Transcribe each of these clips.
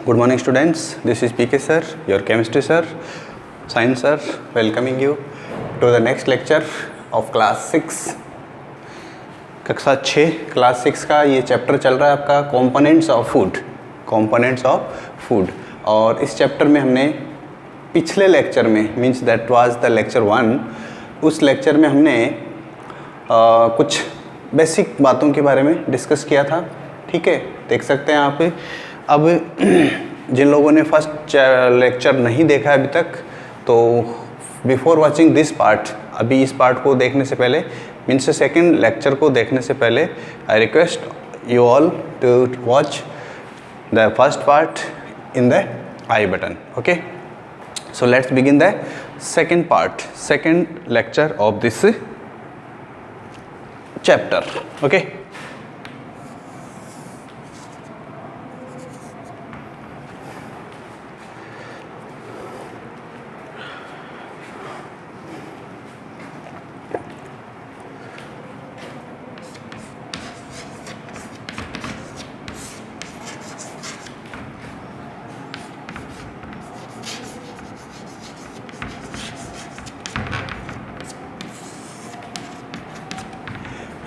Good morning students, this is PK sir, your chemistry sir, science sir, welcoming you to the next lecture of class 6, कक्षा 6 class 6 का ये chapter चल रहा है आपका components of food. और इस चैप्टर में हमने पिछले लेक्चर में means that was the lecture 1, उस लेक्चर में हमने कुछ बेसिक बातों के बारे में डिस्कस किया था। ठीक है, देख सकते हैं आप। अब जिन लोगों ने फर्स्ट लेक्चर नहीं देखा अभी तक, तो बिफोर वाचिंग दिस पार्ट, अभी इस पार्ट को देखने से पहले मीन्स सेकेंड लेक्चर को देखने से पहले I request you all to watch the first part in the I button. Okay, so let's begin the second part, second lecture of this chapter. Okay,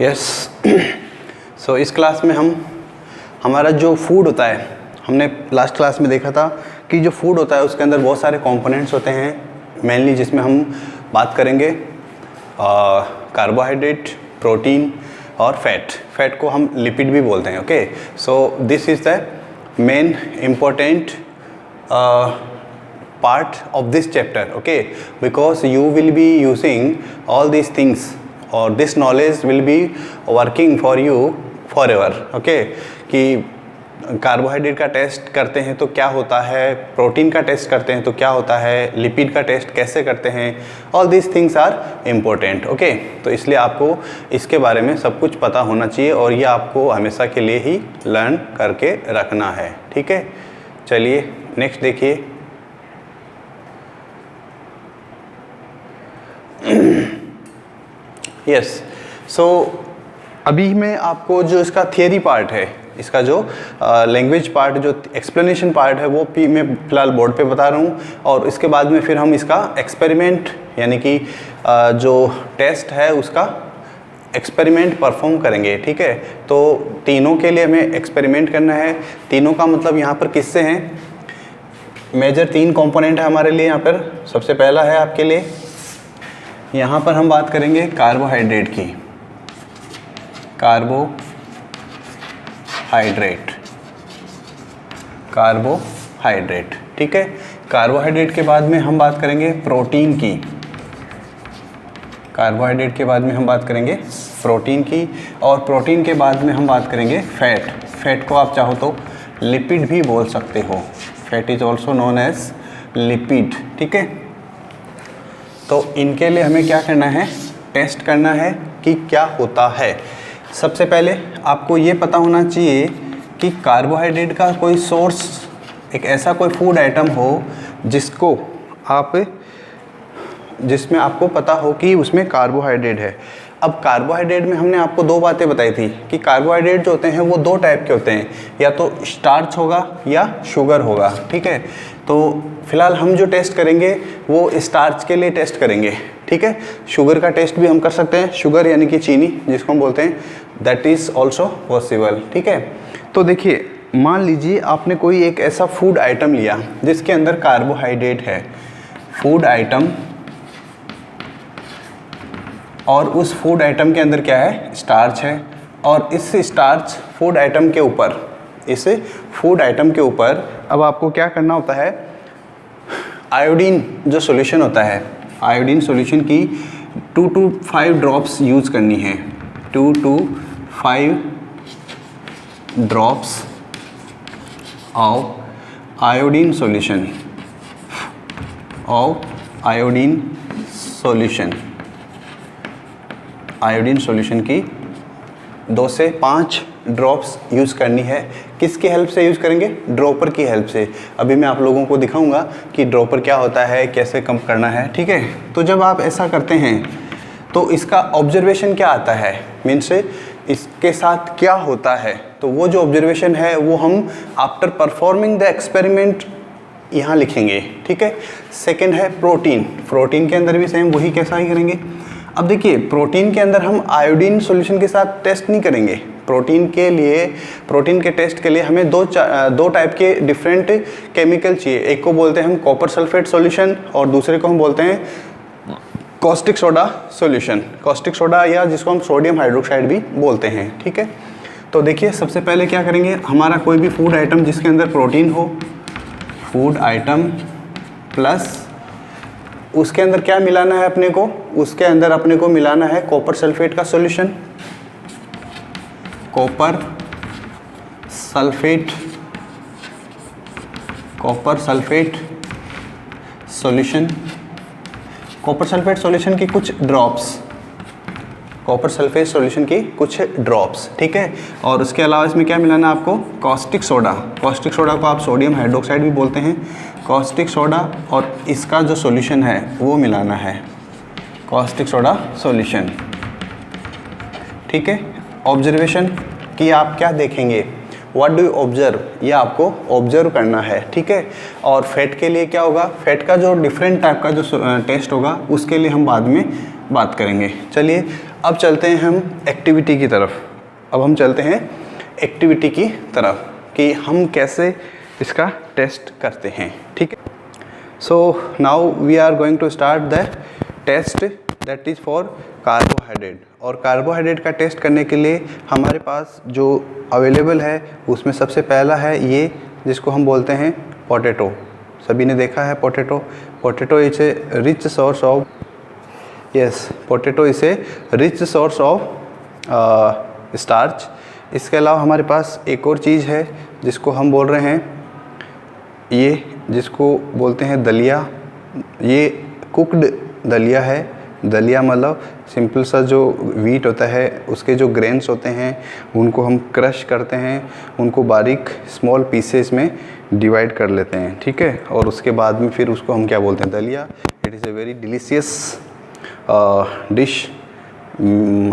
yes. So इस class में हमारा जो food होता है, हमने लास्ट क्लास में देखा था कि जो फूड होता है उसके अंदर बहुत सारे कंपोनेंट्स होते हैं मेनली, जिसमें हम बात करेंगे कार्बोहाइड्रेट, प्रोटीन और फैट को हम लिपिड भी बोलते हैं। Okay, so this is the main important part of this chapter, okay, because you will be using all these things or this knowledge will be working for you forever। okay, कि carbohydrate का test करते हैं तो क्या होता है, protein का test करते हैं तो क्या होता है, लिपिड का टेस्ट कैसे करते हैं, all this things are important. Okay, तो इसलिए आपको इसके बारे में सब कुछ पता होना चाहिए और ये आपको हमेशा के लिए ही लर्न करके रखना है। ठीक है, चलिए नेक्स्ट देखिए। यस, सो अभी मैं आपको जो इसका थियरी पार्ट है, इसका जो लैंग्वेज पार्ट, जो एक्सप्लेनेशन पार्ट है, वो मैं फ़िलहाल बोर्ड पे बता रहा हूँ, और इसके बाद में फिर हम इसका एक्सपेरिमेंट यानी कि जो टेस्ट है उसका एक्सपेरिमेंट परफॉर्म करेंगे। ठीक है, तो तीनों के लिए हमें एक्सपेरिमेंट करना है। तीनों का मतलब यहाँ पर किससे हैं, मेजर 3 कंपोनेंट है हमारे लिए यहाँ पर। सबसे पहला है आपके लिए, यहाँ पर हम बात करेंगे कार्बोहाइड्रेट की, कार्बोहाइड्रेट। ठीक है, कार्बोहाइड्रेट के बाद में हम बात करेंगे प्रोटीन की, कार्बोहाइड्रेट के बाद में हम बात करेंगे प्रोटीन की, और प्रोटीन के बाद में हम बात करेंगे फैट को आप चाहो तो लिपिड भी बोल सकते हो। Fat is also known as lipid. ठीक है, तो इनके लिए हमें क्या करना है, टेस्ट करना है कि क्या होता है। सबसे पहले आपको ये पता होना चाहिए कि कार्बोहाइड्रेट का कोई सोर्स, एक ऐसा कोई फूड आइटम हो जिसमें आपको पता हो कि उसमें कार्बोहाइड्रेट है। अब कार्बोहाइड्रेट में हमने आपको 2 बातें बताई थी कि कार्बोहाइड्रेट जो होते हैं वो 2 टाइप के होते हैं, या तो स्टार्च होगा या शुगर होगा। ठीक है, तो फिलहाल हम जो टेस्ट करेंगे वो स्टार्च के लिए टेस्ट करेंगे। ठीक है, शुगर का टेस्ट भी हम कर सकते हैं, शुगर यानी कि चीनी जिसको हम बोलते हैं, दैट इज़ ऑल्सो पॉसिबल। ठीक है, तो देखिए, मान लीजिए आपने कोई एक ऐसा फूड आइटम लिया जिसके अंदर कार्बोहाइड्रेट है, फूड आइटम, और उस फूड आइटम के अंदर क्या है, स्टार्च है, और इस स्टार्च फूड आइटम के ऊपर अब आपको क्या करना होता है, आयोडीन जो सॉल्यूशन होता है, आयोडीन सॉल्यूशन की 2 to 5 ड्रॉप्स यूज़ करनी है। 2 to 5 drops of iodine solution, iodine solution की 2 से 5 ड्रॉप्स यूज़ करनी है। किसकी हेल्प से यूज़ करेंगे, ड्रॉपर की हेल्प से। अभी मैं आप लोगों को दिखाऊंगा कि ड्रॉपर क्या होता है, कैसे कम करना है। ठीक है, तो जब आप ऐसा करते हैं तो इसका ऑब्जर्वेशन क्या आता है, मीन्स इसके साथ क्या होता है, तो वो जो ऑब्जर्वेशन है वो हम आफ्टर परफॉर्मिंग द एक्सपेरिमेंट यहाँ लिखेंगे, ठीक है। सेकंड है प्रोटीन। प्रोटीन के अंदर भी सेम वही कैसा ही करेंगे। अब देखिए प्रोटीन के अंदर हम आयोडीन सॉल्यूशन के साथ टेस्ट नहीं करेंगे। प्रोटीन के टेस्ट के लिए हमें दो टाइप के डिफरेंट केमिकल चाहिए। एक को बोलते हैं हम कॉपर सल्फेट सॉल्यूशन और दूसरे को हम बोलते हैं caustic soda solution. Caustic soda या जिसको हम सोडियम हाइड्रोक्साइड भी बोलते हैं, ठीक है। तो देखिए सबसे पहले क्या करेंगे, हमारा कोई भी फूड आइटम जिसके अंदर प्रोटीन हो, फूड आइटम प्लस उसके अंदर क्या मिलाना है अपने को, उसके अंदर अपने को मिलाना है कॉपर सल्फेट का solution, copper sulphate solution. Copper sulphate solution की कुछ ड्रॉप्स, ठीक है। और उसके अलावा इसमें क्या मिलाना है आपको, कॉस्टिक सोडा। कॉस्टिक सोडा को आप सोडियम हाइड्रोक्साइड भी बोलते हैं। कॉस्टिक सोडा और इसका जो सॉल्यूशन है वो मिलाना है, कॉस्टिक सोडा सॉल्यूशन, ठीक है। ऑब्जर्वेशन कि आप क्या देखेंगे, व्हाट डू यू ऑब्जर्व, ये आपको ऑब्जर्व करना है, ठीक है। और फैट के लिए क्या होगा, फैट का जो डिफरेंट टाइप का जो टेस्ट होगा उसके लिए हम बाद में बात करेंगे। चलिए अब चलते हैं हम एक्टिविटी की तरफ। कि हम कैसे इसका टेस्ट करते हैं, ठीक है। So now we are going to start the test that is for carbohydrate. और कार्बोहाइड्रेट का टेस्ट करने के लिए हमारे पास जो अवेलेबल है उसमें सबसे पहला है ये जिसको हम बोलते हैं पोटैटो। सभी ने देखा है potato is a rich source of starch. इसके अलावा हमारे पास एक और चीज़ है जिसको हम बोल रहे हैं, ये जिसको बोलते हैं दलिया। ये कुक्ड दलिया है। दलिया मतलब सिंपल सा जो वीट होता है उसके जो ग्रेन्स होते हैं उनको हम क्रश करते हैं, उनको बारीक स्मॉल पीसेस में डिवाइड कर लेते हैं, ठीक है। और उसके बाद में फिर उसको हम क्या बोलते हैं, दलिया। It is a very delicious dish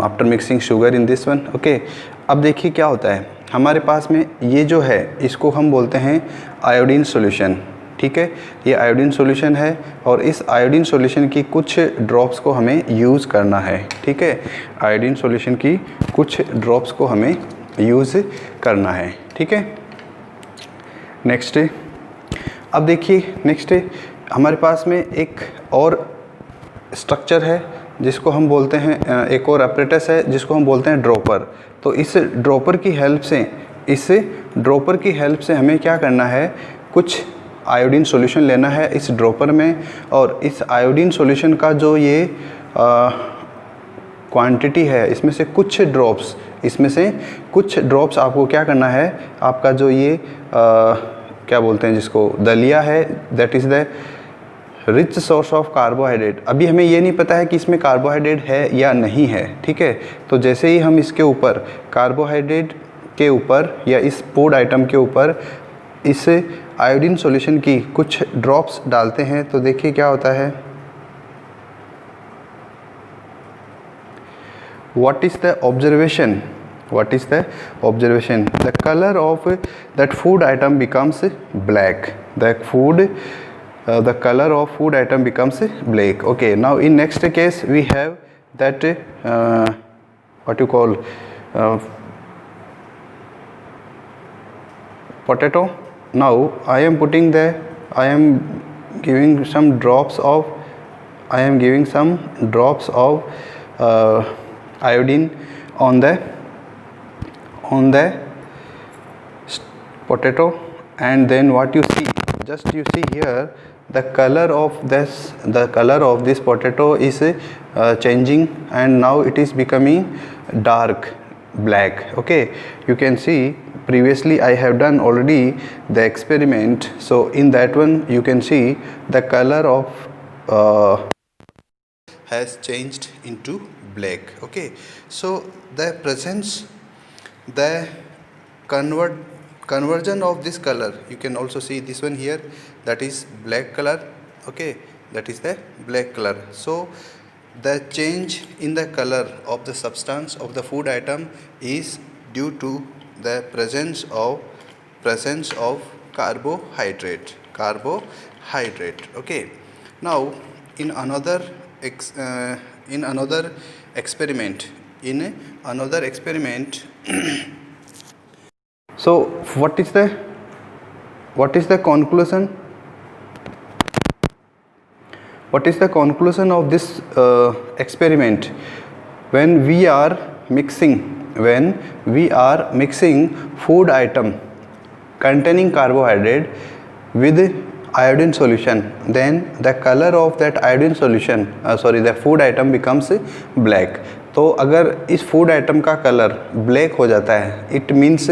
after mixing sugar in this one, okay. अब देखिए क्या होता है, हमारे पास में ये जो है इसको हम बोलते हैं आयोडीन सॉल्यूशन, ठीक है। ये आयोडीन सॉल्यूशन है और इस आयोडीन सॉल्यूशन की कुछ ड्रॉप्स को हमें यूज़ करना है, ठीक है। आयोडीन सॉल्यूशन की कुछ ड्रॉप्स को हमें यूज़ करना है, ठीक है। नेक्स्ट, अब देखिए नेक्स्ट हमारे पास में एक और स्ट्रक्चर है जिसको हम बोलते हैं, एक और अपरेटस है जिसको हम बोलते हैं ड्रॉपर। तो इस ड्रॉपर की हेल्प से हमें क्या करना है, कुछ आयोडीन सॉल्यूशन लेना है इस ड्रॉपर में। और इस आयोडीन सॉल्यूशन का जो ये क्वांटिटी है, इसमें से कुछ ड्रॉप्स आपको क्या करना है, आपका जो ये क्या बोलते हैं जिसको दलिया है, that is the rich source of carbohydrate. अभी हमें ये नहीं पता है कि इसमें कार्बोहाइड्रेट है या नहीं है, ठीक है। तो जैसे ही हम इसके ऊपर कार्बोहाइड्रेट के ऊपर या इस फूड आइटम के ऊपर इस आयोडीन सॉल्यूशन की कुछ ड्रॉप्स डालते हैं तो देखिए क्या होता है, what is the observation, the color of that food item becomes black, the color of food item becomes black, okay. Now in next case we have that what you call potato. Now I am giving some drops of iodine on the potato, and then what you see, just you see here the color of this potato is changing, and now it is becoming dark black, okay. You can see previously I have done already the experiment, so in that one you can see the color of has changed into black, okay. So the conversion of this color, you can also see this one here, that is black color, okay, that is the black color. So the change in the color of the substance of the food item is due to the presence of carbohydrate. Okay, now in another experiment, so what is the conclusion? What is the conclusion of this experiment? When we are mixing food item containing carbohydrate with iodine solution, then the color of that iodine solution, the food item becomes black. तो अगर इस food item का colour black हो जाता है, it means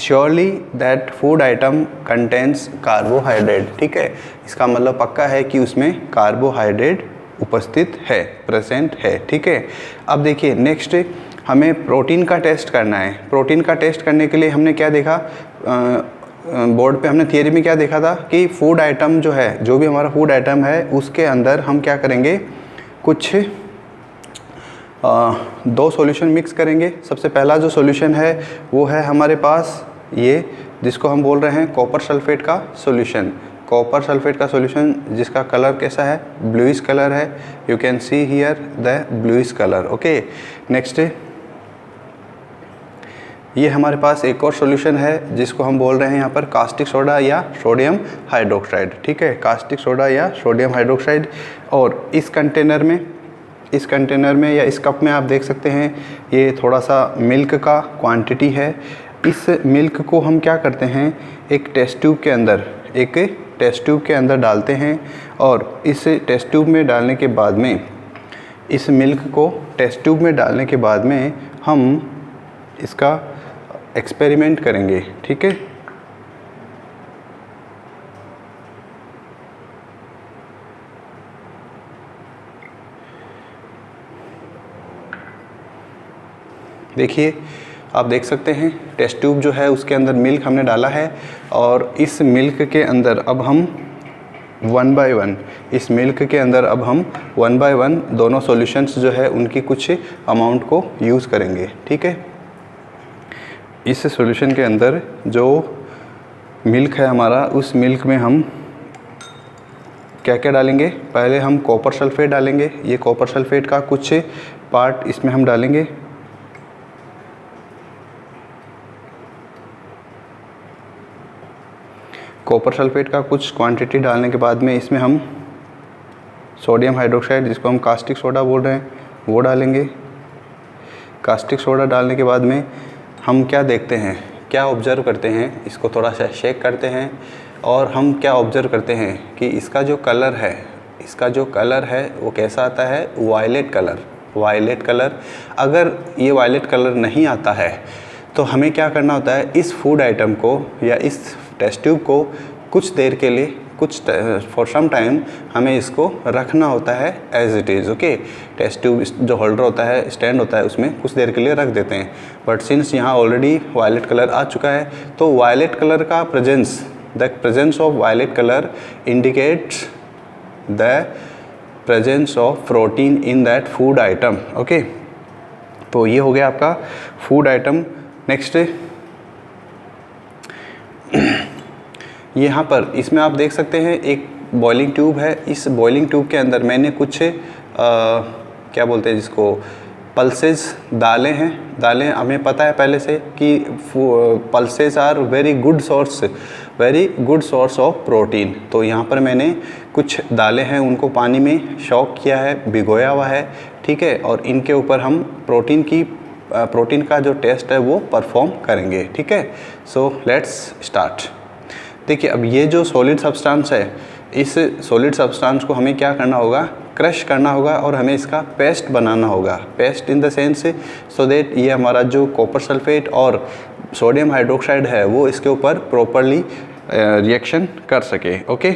surely that food item contains carbohydrate. ठीक है, इसका मतलब पक्का है कि उसमें कार्बोहाइड्रेट उपस्थित है, प्रेजेंट है. ठीक है, अब देखिए नेक्स्ट हमें प्रोटीन का टेस्ट करना है. प्रोटीन का टेस्ट करने के लिए हमने क्या देखा, बोर्ड पे हमने थियरी में क्या देखा था कि फूड आइटम जो है, जो भी हमारा फूड आइटम है उसके अंदर हम क्या करेंगे, कुछ दो सॉल्यूशन मिक्स करेंगे. सबसे पहला जो सॉल्यूशन है वो है हमारे पास ये, जिसको हम बोल रहे हैं कॉपर सल्फेट का सॉल्यूशन. कॉपर सल्फेट का सॉल्यूशन जिसका कलर कैसा है, ब्लूइश कलर है. You can see here the bluish colour. Okay, next ये हमारे पास एक और सॉल्यूशन है जिसको हम बोल रहे हैं यहाँ पर कास्टिक सोडा या सोडियम हाइड्रोक्साइड. ठीक है, कास्टिक सोडा या सोडियम हाइड्रोक्साइड. और इस कंटेनर में या इस कप में आप देख सकते हैं ये थोड़ा सा मिल्क का क्वांटिटी है. इस मिल्क को हम क्या करते हैं, एक टेस्ट ट्यूब के अंदर डालते हैं. और इस टेस्ट ट्यूब में डालने के बाद में, इस मिल्क को टेस्ट ट्यूब में डालने के बाद में हम इसका एक्सपेरिमेंट करेंगे. ठीक है, देखिए आप देख सकते हैं टेस्ट ट्यूब जो है उसके अंदर मिल्क हमने डाला है. और इस मिल्क के अंदर अब हम वन बाय वन दोनों सॉल्यूशंस जो है उनकी कुछ अमाउंट को यूज़ करेंगे. ठीक है, इस सॉल्यूशन के अंदर जो मिल्क है हमारा, उस मिल्क में हम क्या क्या डालेंगे, पहले हम कॉपर सल्फेट डालेंगे. ये कॉपर सल्फेट का कुछ पार्ट इसमें हम डालेंगे. कॉपर सल्फेट का कुछ क्वांटिटी डालने के बाद में इसमें हम सोडियम हाइड्रोक्साइड, जिसको हम कास्टिक सोडा बोल रहे हैं, वो डालेंगे. कास्टिक सोडा डालने के बाद में हम क्या देखते हैं, क्या ऑब्ज़र्व करते हैं, इसको थोड़ा सा शेक करते हैं. और हम क्या ऑब्ज़र्व करते हैं कि इसका जो कलर है वो कैसा आता है, वायलेट कलर. अगर ये वायलेट कलर नहीं आता है तो हमें क्या करना होता है, इस फूड आइटम को या इस टेस्ट ट्यूब को कुछ देर के लिए, फॉर सम टाइम हमें इसको रखना होता है as it is. Okay, test tube जो होल्डर होता है, स्टैंड होता है, उसमें कुछ देर के लिए रख देते हैं. बट सिंस यहाँ ऑलरेडी वायलेट कलर आ चुका है, तो वायलेट कलर का the presence of violet colour indicates the presence of protein in that food item. Okay, तो ये हो गया आपका फूड आइटम. नेक्स्ट यहाँ पर इसमें आप देख सकते हैं एक बॉइलिंग ट्यूब है. इस बॉइलिंग ट्यूब के अंदर मैंने कुछ क्या बोलते हैं जिसको, पल्सेस डाले हैं. हमें पता है पहले से कि pulses are very good source of protein. तो यहाँ पर मैंने कुछ डाले हैं, उनको पानी में शॉक किया है, भिगोया हुआ है. ठीक है, और इनके ऊपर हम प्रोटीन का जो टेस्ट है वो परफॉर्म करेंगे. ठीक है, सो लेट्स स्टार्ट. देखिए अब ये जो सॉलिड सब्सटेंस है, इस सॉलिड सब्सटेंस को हमें क्या करना होगा, क्रश करना होगा और हमें इसका पेस्ट बनाना होगा. Paste in the sense so that ये हमारा जो कॉपर सल्फेट और सोडियम हाइड्रोक्साइड है वो इसके ऊपर प्रॉपरली रिएक्शन कर सके. Okay,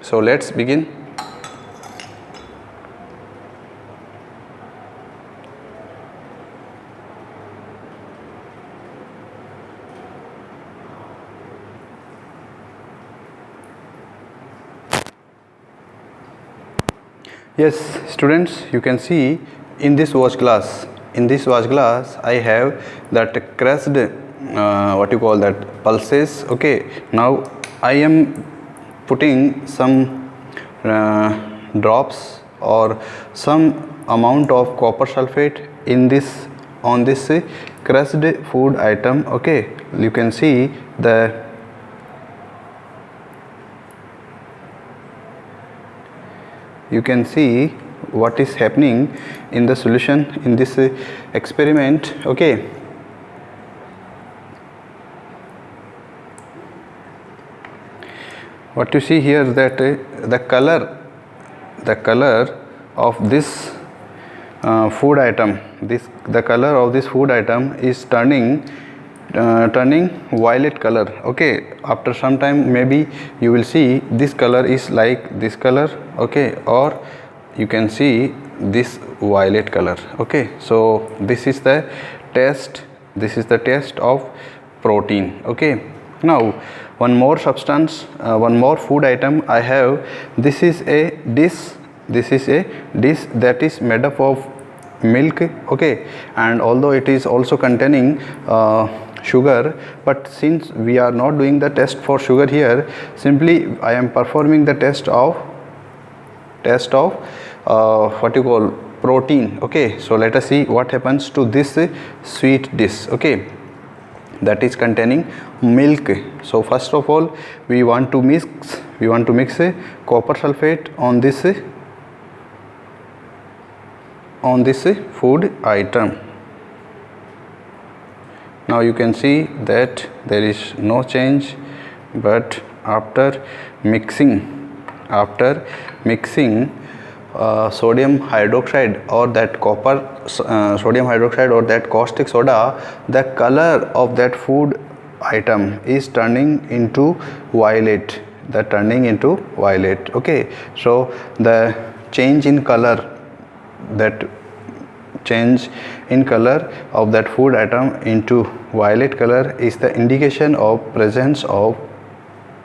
so let's begin. Yes, students, you can see in this watch glass. In this watch glass, I have that crushed, what you call that, pulses. Okay, now I am putting some drops or some amount of copper sulfate in this, on this crushed food item. Okay, you can see the what is happening in the solution in this experiment. Okay, what you see here, that the color of this food item, the color of this food item is turning violet color. Okay, after some time maybe you will see this color is like this color. Okay, or you can see this violet color. Okay, so this is the test of protein. Okay, now one more substance, one more food item I have. This is a dish that is made up of milk. Okay, and although it is also containing sugar, but since we are not doing the test for sugar here, simply I am performing the test of what you call protein. Okay, so let us see what happens to this sweet dish. Okay, that is containing milk. So first of all, we want to mix copper sulfate on this food item. Now you can see that there is no change, but after mixing sodium hydroxide or that sodium hydroxide or that caustic soda, the color of that food item is turning into violet. Okay, so the change in color of that food item into violet color is the indication of presence of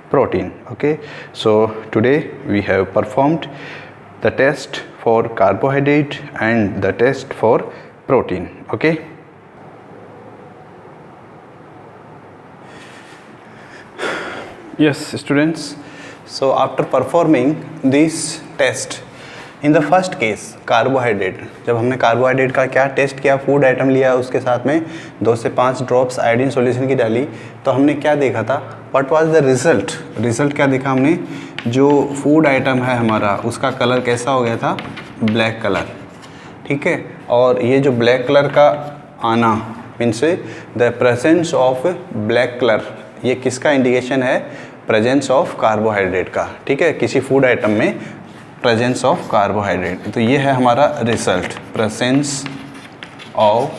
protein. Okay, so today we have performed the test for carbohydrate and the test for protein. Okay, yes students, so after performing this test, in the first case carbohydrate, जब हमने carbohydrate का क्या test किया, food item लिया, उसके साथ में 2 से 5 ड्रॉप्स आयोडीन सॉल्यूशन की डाली, तो हमने क्या देखा था, व्हाट वाज द रिजल्ट क्या देखा हमने, जो फूड आइटम है हमारा उसका कलर कैसा हो गया था, ब्लैक कलर. ठीक है, और ये जो ब्लैक कलर का आना means the presence of black colour, ये किसका इंडिकेशन है, प्रेजेंस ऑफ कार्बोहाइड्रेट का. ठीक है, किसी फूड आइटम में प्रेजेंस ऑफ कार्बोहाइड्रेट. तो ये है हमारा रिजल्ट, प्रेजेंस ऑफ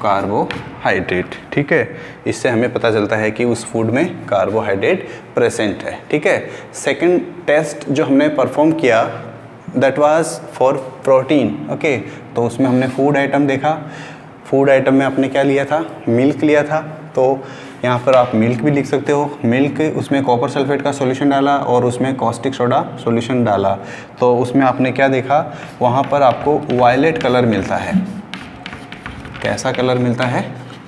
कार्बोहाइड्रेट. ठीक है, इससे हमें पता चलता है कि उस फूड में कार्बोहाइड्रेट प्रेजेंट है. ठीक है, सेकंड टेस्ट जो हमने परफॉर्म किया that was for protein. Okay, तो उसमें हमने फूड आइटम देखा. फूड आइटम में आपने क्या लिया था, मिल्क लिया था. तो यहाँ पर आप मिल्क भी लिख सकते हो. मिल्क, उसमें कॉपर सल्फेट का सॉल्यूशन डाला और उसमें कॉस्टिक सोडा सॉल्यूशन डाला. तो उसमें आपने क्या देखा, वहाँ पर आपको वायलेट कलर मिलता है. कैसा कलर मिलता है,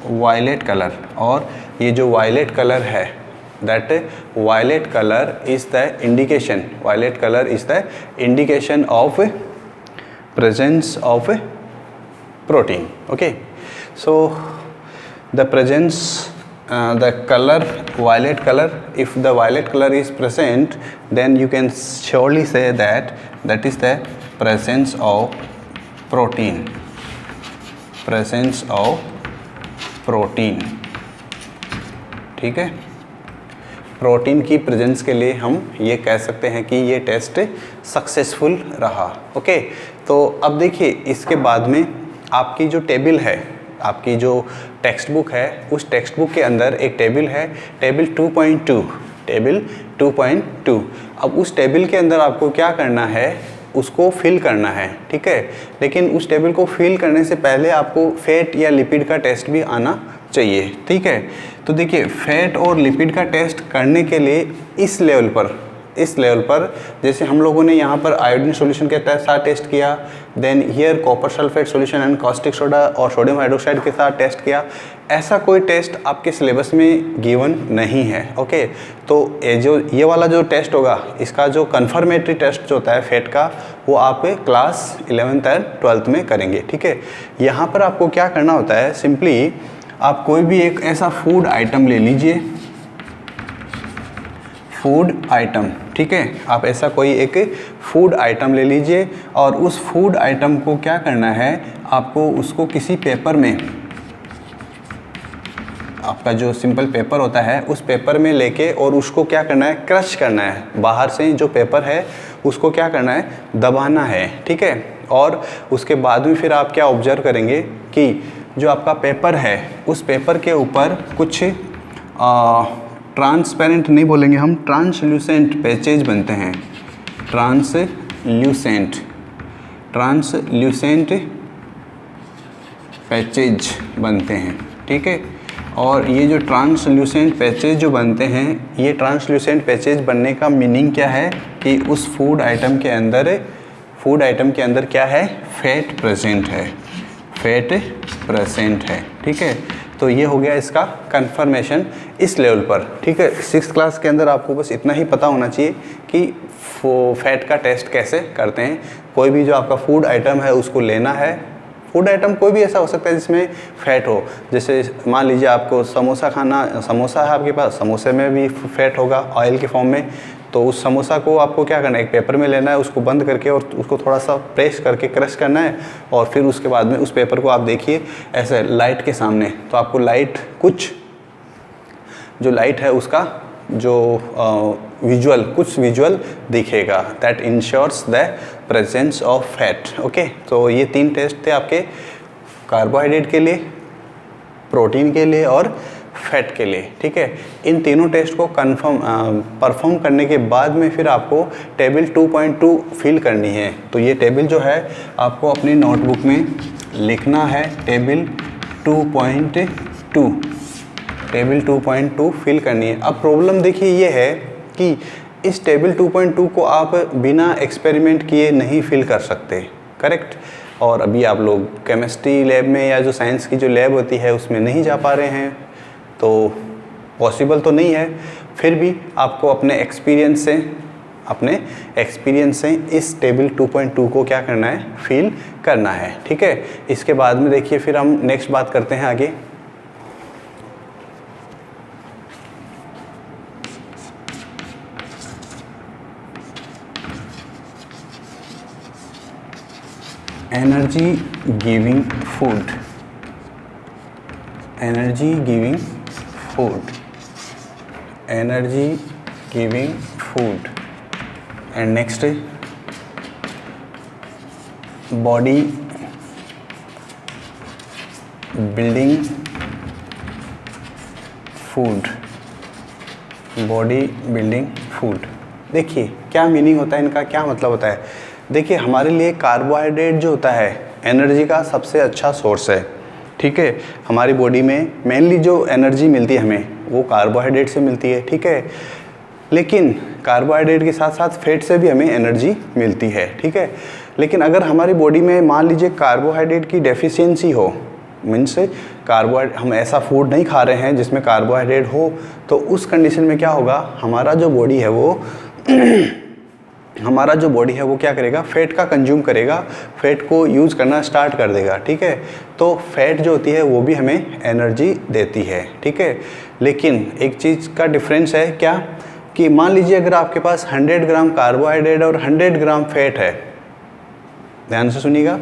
वायलेट कलर. और ये जो वायलेट कलर है, that violet colour is the indication of presence of protein. Okay, so the presence, the color, violet color, if the violet color is present, then you can surely say that is the presence of protein. ठीक है, protein की presence के लिए हम ये कह सकते हैं कि ये टेस्ट सक्सेसफुल रहा. ओके, तो अब देखिए इसके बाद में आपकी जो टेबल है, आपकी जो टेक्स्ट बुक है, उस टेक्स्ट बुक के अंदर एक टेबल है, टेबल 2.2. अब उस टेबल के अंदर आपको क्या करना है, उसको फिल करना है. ठीक है, लेकिन उस टेबल को फिल करने से पहले आपको फैट या लिपिड का टेस्ट भी आना चाहिए, ठीक है। तो देखिए फैट और लिपिड का टेस्ट करने के लिए इस लेवल पर जैसे हम लोगों ने यहाँ पर आयोडीन सॉल्यूशन के साथ टेस्ट किया, then here copper sulphate solution and caustic soda और सोडियम हाइड्रोक्साइड के साथ टेस्ट किया, ऐसा कोई टेस्ट आपके सिलेबस में गिवन नहीं है, ओके। तो ये वाला जो टेस्ट होगा, इसका जो कन्फर्मेटरी टेस्ट जो होता है फैट का, वो आप क्लास 11th एंड 12th में करेंगे, ठीक है। यहाँ पर आपको क्या करना होता है, सिंपली आप कोई भी एक ऐसा फूड आइटम ले लीजिए, फूड आइटम, ठीक है। आप ऐसा कोई एक फूड आइटम ले लीजिए और उस फूड आइटम को क्या करना है, आपको उसको किसी पेपर में, आपका जो सिंपल पेपर होता है उस पेपर में लेके और उसको क्या करना है, क्रश करना है। बाहर से जो पेपर है उसको क्या करना है, दबाना है, ठीक है। और उसके बाद में फिर आप क्या ऑब्जर्व करेंगे कि जो आपका पेपर है उस पेपर के ऊपर कुछ ट्रांसपेरेंट नहीं बोलेंगे हम, ट्रांसल्यूसेंट पैचेज बनते हैं, ट्रांसल्यूसेंट पैचेज बनते हैं, ठीक है। और ये जो ट्रांसल्यूसेंट पैचेज जो बनते हैं, ये ट्रांसल्यूसेंट पैचेज बनने का मीनिंग क्या है कि उस फूड आइटम के अंदर क्या है, फैट प्रेजेंट है, ठीक है। तो ये हो गया इसका कंफर्मेशन इस लेवल पर, ठीक है। 6th क्लास के अंदर आपको बस इतना ही पता होना चाहिए कि फैट का टेस्ट कैसे करते हैं। कोई भी जो आपका फूड आइटम है उसको लेना है, फूड आइटम कोई भी ऐसा हो सकता है जिसमें फैट हो, जैसे मान लीजिए आपको समोसा है आपके पास, समोसे में भी फैट होगा ऑयल के फॉर्म में, तो उस समोसा को आपको क्या करना है, एक पेपर में लेना है, उसको बंद करके और उसको थोड़ा सा प्रेस करके क्रश करना है, और फिर उसके बाद में उस पेपर को आप देखिए ऐसे लाइट के सामने, तो आपको जो लाइट है उसका जो विजुअल दिखेगा, that ensures the presence of fat, okay. तो ये 3 टेस्ट थे आपके, कार्बोहाइड्रेट के लिए, प्रोटीन के लिए और फैट के लिए, ठीक है। इन तीनों टेस्ट को परफॉर्म करने के बाद में फिर आपको टेबल 2.2 फिल करनी है। तो ये टेबल जो है आपको अपनी नोटबुक में लिखना है, टेबल 2.2 फिल करनी है। अब प्रॉब्लम देखिए ये है कि इस टेबल 2.2 को आप बिना एक्सपेरिमेंट किए नहीं फिल कर सकते, करेक्ट। और अभी आप लोग केमिस्ट्री लैब में या जो साइंस की जो लैब होती है उसमें नहीं जा पा रहे हैं, तो पॉसिबल तो नहीं है। फिर भी आपको अपने एक्सपीरियंस से इस टेबल 2.2 को क्या करना है, फिल करना है, ठीक है। इसके बाद में देखिए फिर हम नेक्स्ट बात करते हैं आगे। Energy giving food and next body building food. देखिए क्या मीनिंग होता है इनका, क्या मतलब होता है। देखिए हमारे लिए कार्बोहाइड्रेट जो होता है एनर्जी का सबसे अच्छा सोर्स है, ठीक है। हमारी बॉडी में मेनली जो एनर्जी मिलती है हमें वो कार्बोहाइड्रेट से मिलती है, ठीक है। लेकिन कार्बोहाइड्रेट के साथ साथ फैट से भी हमें एनर्जी मिलती है, ठीक है। लेकिन अगर हमारी बॉडी में मान लीजिए कार्बोहाइड्रेट की डेफिशिएंसी हो, मीन्स कार्बोहाइड्रेट हम ऐसा फूड नहीं खा रहे हैं जिसमें कार्बोहाइड्रेट हो, तो उस कंडीशन में क्या होगा, हमारा जो बॉडी है वो क्या करेगा, फैट का कंज्यूम करेगा, फैट को यूज़ करना स्टार्ट कर देगा, ठीक है। तो फैट जो होती है वो भी हमें एनर्जी देती है, ठीक है। लेकिन एक चीज़ का डिफरेंस है क्या, कि मान लीजिए अगर आपके पास 100 ग्राम कार्बोहाइड्रेट और 100 ग्राम फैट है, ध्यान से सुनिएगा,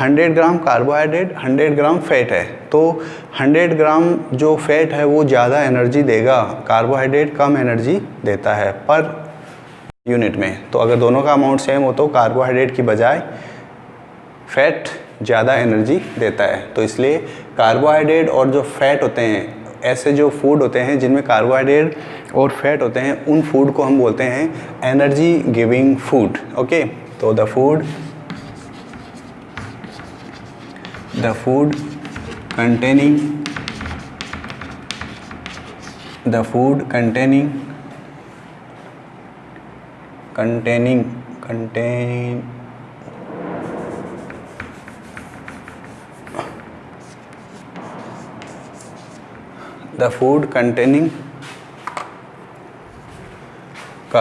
100 ग्राम कार्बोहाइड्रेट 100 ग्राम फैट है, तो 100 ग्राम जो फैट है वो ज़्यादा एनर्जी देगा, कार्बोहाइड्रेट कम एनर्जी देता है पर यूनिट में। तो अगर दोनों का अमाउंट सेम हो तो कार्बोहाइड्रेट की बजाय फैट ज़्यादा एनर्जी देता है। तो इसलिए कार्बोहाइड्रेट और जो फैट होते हैं, ऐसे जो फूड होते हैं जिनमें कार्बोहाइड्रेट और फैट होते हैं, उन फूड को हम बोलते हैं एनर्जी गिविंग फूड, ओके। तो the food containing the food containing the food containing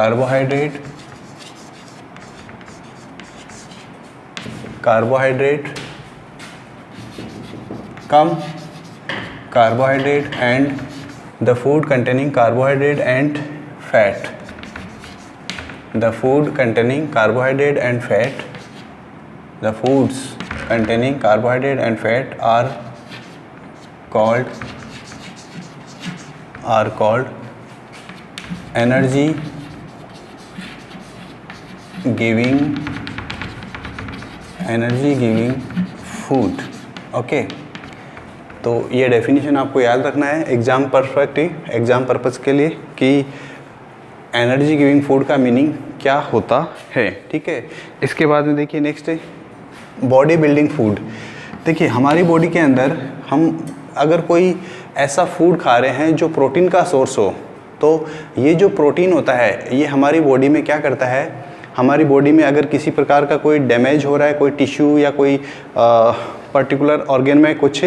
carbohydrate and the food containing carbohydrate and fat. The food containing carbohydrate and fat. The foods containing carbohydrate and fat are called energy giving food. Okay, तो ये definition आपको याद रखना है exam purpose के लिए कि energy giving food का मीनिंग क्या होता है, ठीक है। इसके बाद में देखिए नेक्स्ट है बॉडी बिल्डिंग फूड। देखिए हमारी बॉडी के अंदर हम अगर कोई ऐसा फूड खा रहे हैं जो प्रोटीन का सोर्स हो, तो ये जो प्रोटीन होता है ये हमारी बॉडी में क्या करता है, हमारी बॉडी में अगर किसी प्रकार का कोई डैमेज हो रहा है, कोई टिश्यू या कोई पर्टिकुलर ऑर्गन में कुछ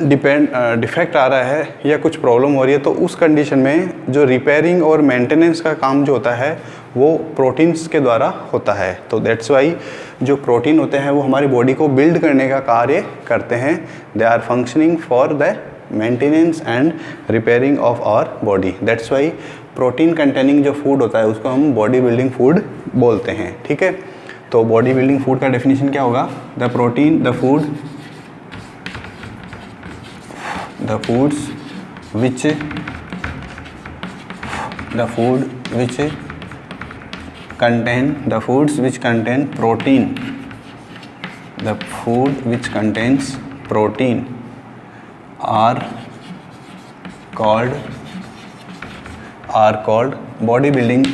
डिफेक्ट आ रहा है या कुछ प्रॉब्लम हो रही है, तो उस कंडीशन में जो रिपेयरिंग और मेंटेनेंस का काम जो होता है वो प्रोटीन्स के द्वारा होता है। तो दैट्स वाई जो प्रोटीन होते हैं वो हमारी बॉडी को बिल्ड करने का कार्य करते हैं। They are functioning for the maintenance and repairing of our body. That's why protein containing जो फूड होता है उसको हम बॉडी बिल्डिंग फूड बोलते हैं, ठीक है। तो बॉडी बिल्डिंग फूड का डेफिनेशन क्या होगा, the food which contain protein are called body building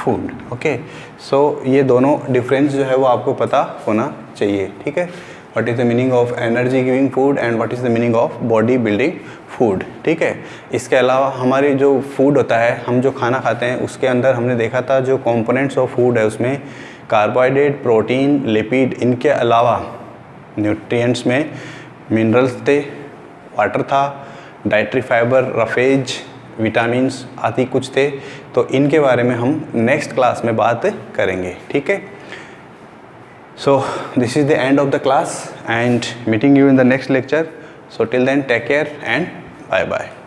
food. Okay, so ये दोनों डिफरेंस जो है वो आपको पता होना चाहिए, ठीक है। What is the meaning of energy giving food and what is the meaning of body building food, ठीक है। इसके अलावा हमारी जो फूड होता है, हम जो खाना खाते हैं उसके अंदर हमने देखा था जो कंपोनेंट्स ऑफ फूड है उसमें कार्बोहाइड्रेट, प्रोटीन, लिपिड, इनके अलावा न्यूट्रिएंट्स में मिनरल्स थे, वाटर था, डाइटरी फाइबर, रफेज, विटामिन्स आदि कुछ थे। तो इनके बारे में हम नेक्स्ट क्लास में बात करेंगे, ठीक है। So this is the end of the class and meeting you in the next lecture. So till then take care and bye bye.